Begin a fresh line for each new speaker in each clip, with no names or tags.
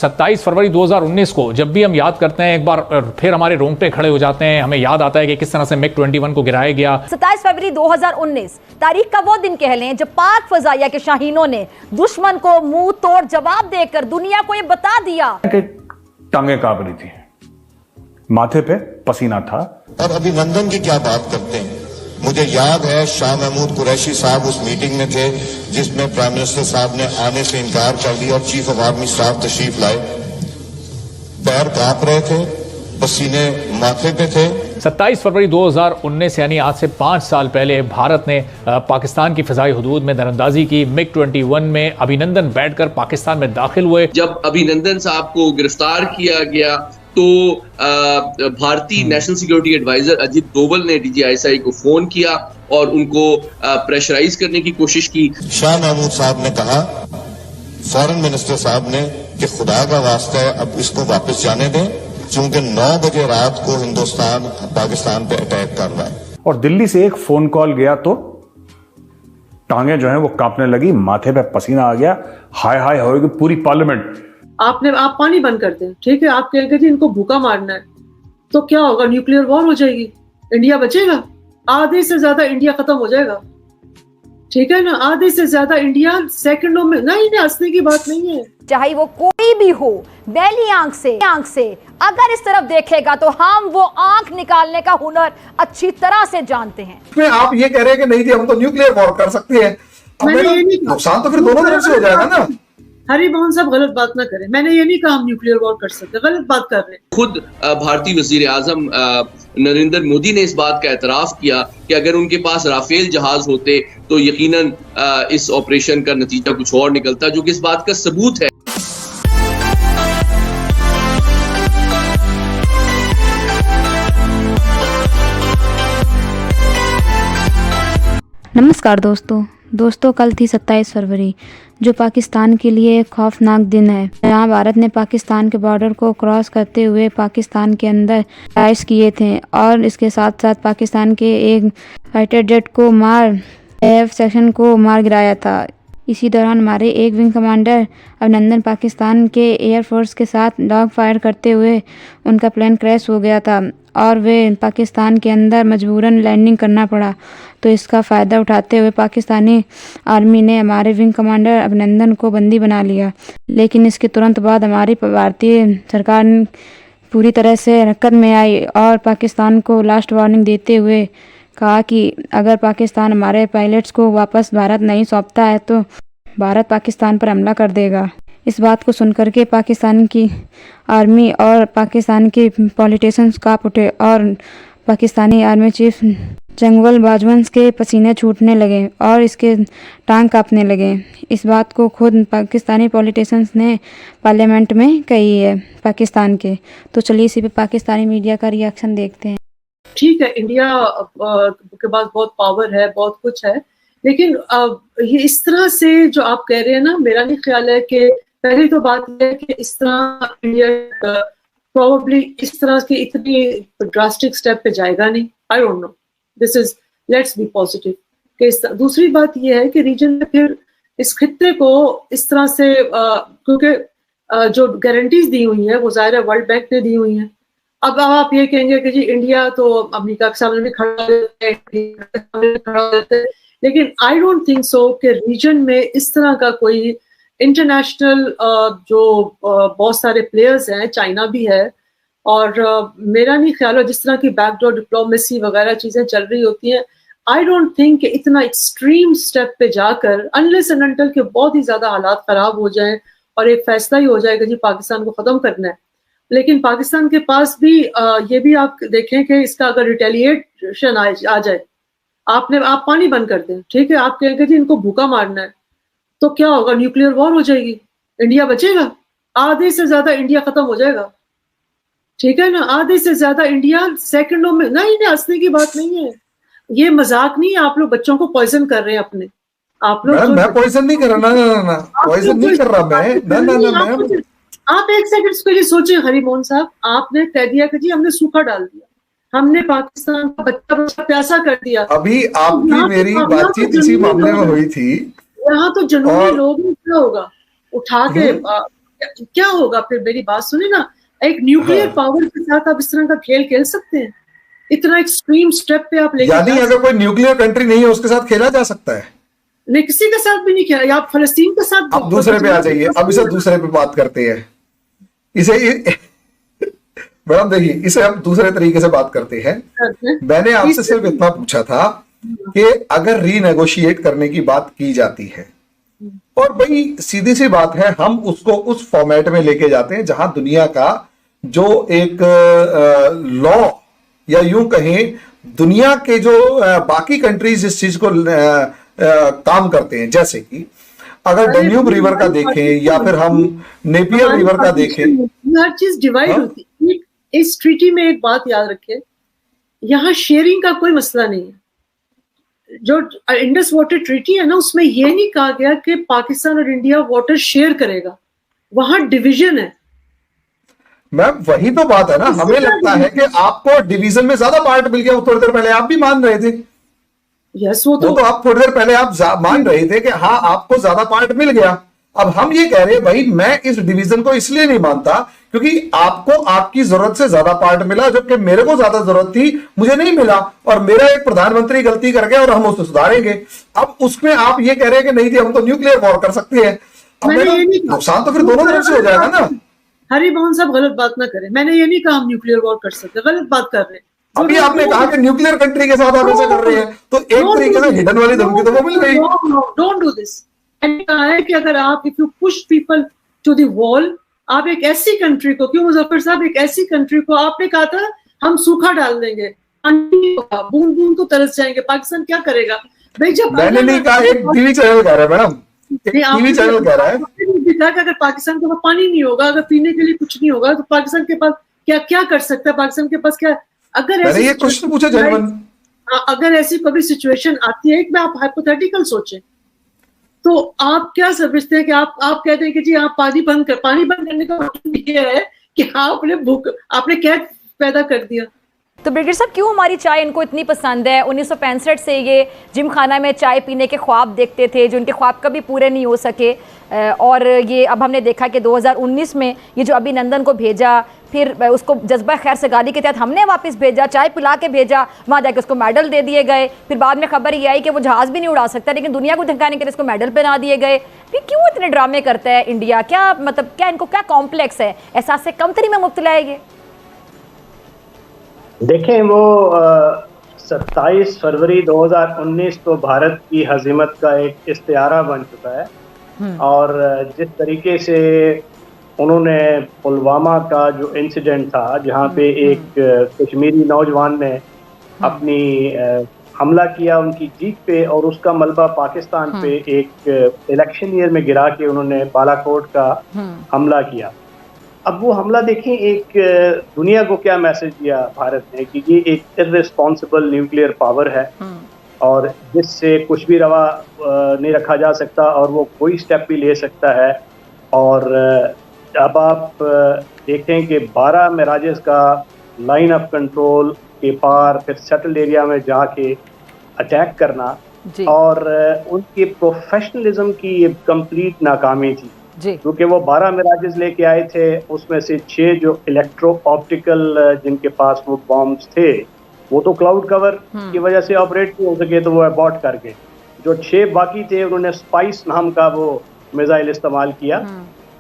27 फरवरी 2019 को जब भी हम याद करते हैं एक बार फिर हमारे रोंगटे खड़े हो जाते हैं। हमें याद आता है कि किस तरह से मिग 21 को गिराया गया।
27 फरवरी 2019 तारीख का वो दिन कह लें जब पाक फजाइया के शाहीनों ने दुश्मन को मुंह तोड़ जवाब देकर दुनिया को ये बता दिया
कि टांगे कांप रही थी, माथे पे पसीना था।
और अभिनंदन की क्या बात करते हैं। मुझे याद है शाह महमूद कुरैशी साहब उस मीटिंग में थे जिसमें प्राइम मिनिस्टर साहब ने आने से इनकार कर दिया और चीफ ऑफ आर्मी स्टाफ तशरीफ लाए। पैर कांप रहे थे, पसीने माथे पे थे।
27 फरवरी 2019 यानी आज से 5 साल पहले भारत ने पाकिस्तान की फिजाई हदूद में दरअंदाजी की। मिग 21 में अभिनंदन बैठकर पाकिस्तान में दाखिल हुए।
जब अभिनंदन साहब को गिरफ्तार किया गया तो भारतीय national security advisor Ajit Doval ने DGISI को फोन किया और उनको प्रेशराइज करने की कोशिश की।
शाह महमूद साहब ने कहा, फॉरेन मिनिस्टर साहब ने, कि खुदा का वास्ता है अब इसको वापस जाने दें, क्योंकि 9 बजे रात को हिंदुस्तान पाकिस्तान पे अटैक कर रहा है।
और दिल्ली से एक फोन कॉल गया तो टांगे जो है वो कांपने लगी, माथे पे पसीना आ गया। हाय हाय होगी पूरी पार्लियामेंट।
आप पानी बंद कर दें, ठीक है, आप कहेंगे जी इनको भूखा मारना है, तो क्या होगा? न्यूक्लियर वॉर हो जाएगी, इंडिया बचेगा? आधे से ज्यादा इंडिया खत्म हो जाएगा, ठीक है ना? आधे से ज्यादा इंडिया सेकंडों में। नहीं, हंसने की बात नहीं है।
चाहे वो कोई भी हो, बैली आंख से अगर इस तरफ देखेगा तो हम वो आंख निकालने का हुनर अच्छी तरह से जानते हैं।
इसमें आप ये कह रहे हैं कि नहीं जी हम तो न्यूक्लियर वॉर कर सकते हैं, नुकसान तो फिर दोनों तरफ से हो जाएगा ना।
हरी मोहन साहब गलत बात ना करें, मैंने ये नहीं कहा हम न्यूक्लियर वॉर कर सकते, गलत बात कर रहे हैं।
खुद भारतीय वजीर आजम नरेंद्र मोदी ने इस बात का एतराफ किया कि अगर उनके पास राफेल जहाज होते तो यकीनन इस ऑपरेशन का नतीजा कुछ और निकलता, जो कि इस बात का सबूत है।
नमस्कार दोस्तों, कल थी 27 फरवरी जो पाकिस्तान के लिए एक खौफनाक दिन है। जहाँ भारत ने पाकिस्तान के बॉर्डर को क्रॉस करते हुए पाकिस्तान के अंदर अटैक किए थे और इसके साथ साथ पाकिस्तान के एक फाइटर जेट को F सेक्शन को मार गिराया था। इसी दौरान हमारे एक विंग कमांडर अभिनंदन पाकिस्तान के एयरफोर्स के साथ डॉग फायर करते हुए उनका प्लेन क्रैश हो गया था और वे पाकिस्तान के अंदर मजबूरन लैंडिंग करना पड़ा। तो इसका फ़ायदा उठाते हुए पाकिस्तानी आर्मी ने हमारे विंग कमांडर अभिनंदन को बंदी बना लिया। लेकिन इसके तुरंत बाद हमारी भारतीय सरकार पूरी तरह से हरकत में आई और पाकिस्तान को लास्ट वार्निंग देते हुए कहा कि अगर पाकिस्तान हमारे पायलट्स को वापस भारत नहीं सौंपता है तो भारत पाकिस्तान पर हमला कर देगा। इस बात को सुनकर के पाकिस्तान की आर्मी और पाकिस्तान के पॉलिटिशियंस कांप उठे और Pakistani army chief general Bajwa के पसीने छूटने लगे और इसके टांग कांपने लगे। इस बात को खुद पाकिस्तानी पॉलिटिशियंस ने पार्लियामेंट में कही है पाकिस्तान के। तो चलिए इसी पे पाकिस्तानी मीडिया का रिएक्शन देखते हैं।
ठीक है, इंडिया के पास बहुत पावर है, बहुत कुछ है, लेकिन ये इस तरह से जो आप कह रहे हैं ना, मेरा नहीं ख्याल है कि पहली तो बात है कि इस तरह इंडिया प्रोबेबली इस तरह की इतनी ड्रास्टिक स्टेप पे जाएगा नहीं। I don't know, this is, let's be positive. दूसरी बात ये है कि रीजन में फिर इस खित्ते को इस तरह से क्योंकि जो गारंटीज दी हुई है वो जाहिर है वर्ल्ड बैंक ने दी हुई है। अब आप ये कहेंगे कि जी इंडिया तो अमेरिका के सामने भी खड़ा है, लेकिन आई डोंट थिंक सो कि रीजन में इस तरह का कोई इंटरनेशनल जो बहुत सारे प्लेयर्स हैं, चाइना भी है, और मेरा नहीं ख्याल है जिस तरह की बैकडोर डिप्लोमेसी वगैरह चीजें चल रही होती हैं, आई डोंट थिंक कि इतना एक्सट्रीम स्टेप पे जाकर अनलेस एंड अनटिल के बहुत ही ज्यादा हालात खराब हो जाएं और एक फैसला ही हो जाएगा जी पाकिस्तान को खत्म करना है। लेकिन पाकिस्तान के पास भी ये भी आप देखें कि इसका अगर रिटेलिएशन आ जाए, आप पानी बंद कर दें, ठीक है, आप कहेंगे जी इनको भूखा मारना है, तो क्या होगा? न्यूक्लियर वॉर हो जाएगी, इंडिया बचेगा? आधे से ज्यादा इंडिया खत्म हो जाएगा, ठीक है ना? आधे से ज्यादा इंडिया सेकंडों में। नहीं, हंसने की बात नहीं है, ये मजाक नहीं है। आप लोग बच्चों को पॉइजन कर रहे हैं अपने, आप लोग।
मैं पॉइजन नहीं कर रहा, ना पॉइजन नहीं कर रहा मैं।
आप एक सेकंड के लिए सोचिए हरी मोहन साहब, आपने कह दिया कि जी हमने सूखा डाल दिया, हमने पाकिस्तान का बच्चा प्यासा कर दिया।
अभी आपकी मेरी बातचीत इसी मामले में हुई थी।
यहाँ तो जनूबी लोग क्या होगा, उठा के क्या होगा फिर? मेरी बात सुने ना, एक न्यूक्लियर पावर के साथ आप इस तरह का खेल खेल सकते हैं? इतना एक्सट्रीम स्टेप पे आप लेके
यानी अगर कोई न्यूक्लियर कंट्री नहीं है उसके साथ खेला जा सकता है?
नहीं, किसी के साथ भी नहीं खेला। आप फलस्तीन के साथ,
अब दूसरे पे आ जाइए, अब इसे दूसरे पे बात करते हैं। इसे मैडम देखिए, इसे हम दूसरे तरीके से बात करते हैं। मैंने आपसे सिर्फ इतना पूछा था कि अगर रीनेगोशिएट करने की बात की जाती है, और भाई सीधी सी बात है, हम उसको उस फॉर्मेट में लेके जाते हैं जहां दुनिया का जो एक लॉ, या यूं कहें दुनिया के जो बाकी कंट्रीज इस चीज को काम करते हैं। जैसे कि अगर डेन्यूब रिवर का देखें या फिर हम नेपियर रिवर का देखें,
हर चीज डिवाइड होती है। इस ट्रीटी में एक बात याद रखें, यहाँ शेयरिंग का कोई मसला नहीं है। जो इंडस वाटर ट्रीटी है ना, उसमें यह नहीं कहा गया कि पाकिस्तान और इंडिया वाटर शेयर करेगा, वहां डिवीजन है।
मैम वही तो बात है ना, हमें लगता है कि आपको डिवीजन में ज्यादा पार्ट मिल गया। थोड़ी देर पहले आप भी मान रहे थे।
यस, वो तो
आप थोड़ी देर पहले आप मान रहे थे कि हाँ आपको ज्यादा पार्ट मिल गया। अब हम ये कह रहे हैं भाई मैं इस डिवीजन को इसलिए नहीं मानता क्योंकि आपको आपकी जरूरत से ज्यादा पार्ट मिला, जबकि मेरे को ज्यादा जरूरत थी, मुझे नहीं मिला, और मेरा एक प्रधानमंत्री गलती कर गया और हम उसको सुधारेंगे। अब उसमें आप ये कह रहे हैं कि नहीं जी हम तो न्यूक्लियर वॉर कर सकते हैं। नुकसान तो फिर दोनों तरफ से हो जाएगा ना।
हरिभवन साहब गलत बात ना करें, मैंने ये नहीं कहा हम न्यूक्लियर वॉर कर सकते, गलत बात कर रहे हैं।
अभी आपने कहा कि न्यूक्लियर कंट्री के साथ आप ऐसा कर रहे हैं, तो एक तरीके से हिडन वाली धमकी तो वो मिल गई।
Don't do this. मैंने कहा है कि अगर आप if you push people to the wall, आप एक ऐसी कंट्री को, क्यों मुजफ्फर साहब, एक ऐसी कंट्री को आपने कहा था हम सूखा डाल देंगे, बूंद बूंद को तरस जाएंगे, पाकिस्तान क्या करेगा भाई? जब
मैंने नहीं कहा, एक टीवी चैनल कह रहा है मैडम, टीवी चैनल कह रहा है
कि अगर पाकिस्तान के पास पानी नहीं होगा, अगर पीने के लिए कुछ नहीं होगा, तो पाकिस्तान के पास क्या क्या कर सकता है? पाकिस्तान के पास क्या, अगर
मैंने ये क्वेश्चन पूछा जनवन,
अगर ऐसी कभी सिचुएशन आती है, एक बार आप हाइपोथेटिकल सोचें, तो आप क्या समझते हैं कि आप कहते हैं कि जी आप पानी बंद करने का मतलब ये है कि आपने क्या पैदा कर दिया?
तो ब्रिगेडियर साहब, क्यों हमारी चाय इनको इतनी पसंद है? 1965 से ये जिम खाना में चाय पीने के ख्वाब देखते थे, जो उनके ख्वाब कभी पूरे नहीं हो सके, और ये अब हमने देखा कि 2019 में ये जो अभिनंदन को भेजा, फिर उसको जज्बा खैर सगाली के तहत हमने वापस भेजा, चाय पिला के भेजा, वहाँ जाकर उसको मेडल दे दिए गए। फिर बाद में खबर ये आई कि वो जहाज़ भी नहीं उड़ा सकता, लेकिन दुनिया को धमकाने के लिए इसको मेडल पहना दिए गए। फिर क्यों इतने ड्रामे करता है इंडिया? क्या मतलब, क्या इनको क्या कॉम्प्लेक्स है? एहसास से कमतरी में मुब्तला है ये?
देखें, वो 27 फरवरी 2019 तो भारत की हजीमत का एक इस्तियारा बन चुका है, और जिस तरीके से उन्होंने पुलवामा का जो इंसिडेंट था, जहाँ पे एक कश्मीरी नौजवान ने अपनी हमला किया उनकी जीत पे, और उसका मलबा पाकिस्तान पे एक इलेक्शन ईयर में गिरा के उन्होंने बालाकोट का हमला किया। अब वो हमला देखें, एक दुनिया को क्या मैसेज दिया भारत ने कि ये एक इर्रेस्पॉन्सिबल न्यूक्लियर पावर है, और जिससे कुछ भी रवा नहीं रखा जा सकता, और वो कोई स्टेप भी ले सकता है। और अब आप देखें कि 12 मिराजेस का लाइन ऑफ कंट्रोल के पार फिर सेटल्ड एरिया में जाके अटैक करना, और उनके प्रोफेशनलिज्म की ये कंप्लीट नाकामी थी, क्योंकि वो 12 मिराजेस लेके आए थे, उसमें से 6 जो इलेक्ट्रो ऑप्टिकल जिनके पास वो बॉम्ब्स थे, वो तो क्लाउड कवर की वजह से ऑपरेट नहीं हो सके, तो वो अबॉर्ट कर गए। जो 6 बाकी थे उन्होंने स्पाइस नाम का वो मिसाइल इस्तेमाल किया,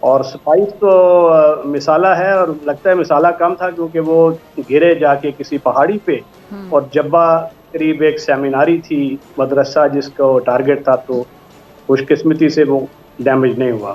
और स्पाइस तो मिसाला है, और लगता है मिसाला कम था क्योंकि वो गिरे जाके किसी पहाड़ी पे, और जब्बा करीब एक सेमिनारी थी, मदरसा जिसका टारगेट था, तो खुशकिस्मती से वो डैमेज नहीं हुआ।